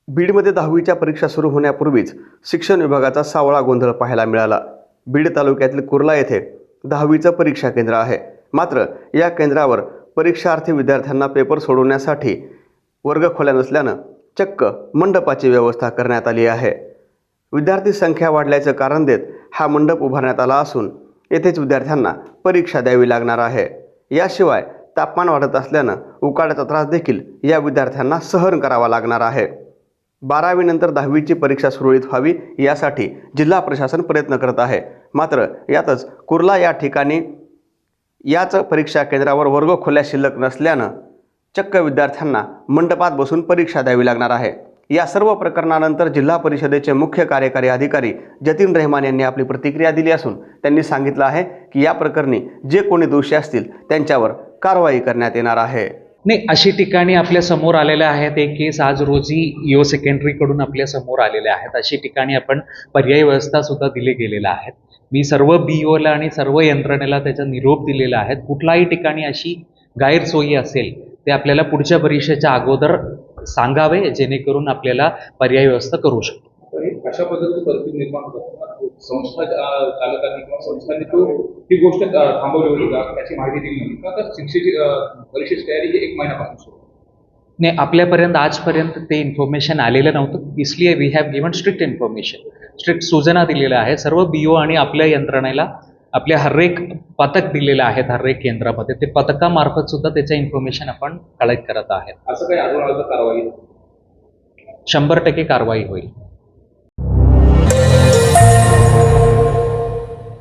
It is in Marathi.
बीडमध्ये 10वीच्या परीक्षा सुरू होण्यापूर्वीच शिक्षण विभागाचा सावळा गोंधळ पाहायला मिळाला। बीड तालुक्यातील कुर्ला येथे 10वीचं परीक्षा केंद्र आहे। मात्र या केंद्रावर परीक्षार्थी विद्यार्थ्यांना पेपर सोडवण्यासाठी वर्गखोल्या नसल्यानं चक्क मंडपाची व्यवस्था करण्यात आली आहे। विद्यार्थी संख्या वाढल्याचं कारण देत हा मंडप उभारण्यात आला असून येथेच विद्यार्थ्यांना परीक्षा द्यावी लागणार आहे। याशिवाय तापमान वाढत असल्यानं उकाड्याचा त्रास देखील या विद्यार्थ्यांना सहन करावा लागणार आहे। 12वी नंतर 10वीची परीक्षा सुरळीत व्हावी यासाठी जिल्हा प्रशासन प्रयत्न करत आहे। मात्र यातच कुर्ला या ठिकाणी याच परीक्षा केंद्रावर वर्गखोल्या शिल्लक नसल्यानं चक्क विद्यार्थ्यांना मंडपात बसून परीक्षा द्यावी लागणार आहे। या सर्व प्रकरणानंतर जिल्हा परिषदेचे मुख्य कार्यकारी अधिकारी जतीन रहमान यांनी आपली प्रतिक्रिया दिली असून त्यांनी सांगितलं आहे की या प्रकरणी जे कोणी दोषी असतील त्यांच्यावर कारवाई करण्यात येणार आहे। नाही, अशी ठिकाणी आपल्या समोर आलेल्या आहेत। एक केस आज रोजी ईओ सेकंडरीकडून आपल्या समोर आलेल्या आहेत। अशी ठिकाणी आपण पर्यायी व्यवस्था सुद्धा दिले गेलेल्या आहेत। मी सर्व बीओला आणि सर्व यंत्रणेला त्याचा निरोप दिलेला आहे। कुठलाही ठिकाणी अशी गैरसोयी असेल ते आपल्याला पुढच्या परीक्षेच्या अगोदर सांगावे, जेणेकरून आपल्याला पर्यायी व्यवस्था करू शकतो। अशा पद्धतीची परिस्थिती निर्माण होतात, संस्था चालकांनी किंवा संस्थांनी ही गोष्ट थांबवली होती का, त्याची माहिती दिली नव्हती का? तर शिक्षेची परीक्षेची तयारी ही 1 महिन्यापासून सुरू नाही, आपल्यापर्यंत आजपर्यंत ते इन्फॉर्मेशन आलेलं नव्हतं। इसलिए we have given strict information, strict सूचना दिलेल्या आहे सर्व बीओ आणि आपल्या यंत्रणेला। आपल्या हर एक पथक दिलेलं आहे हर एक केंद्रामध्ये, ते पथकामार्फत सुद्धा त्याचं इन्फॉर्मेशन आपण कलेक्ट करत आहेत। असं काही आढळून आलं तर कारवाई 100% कारवाई होईल।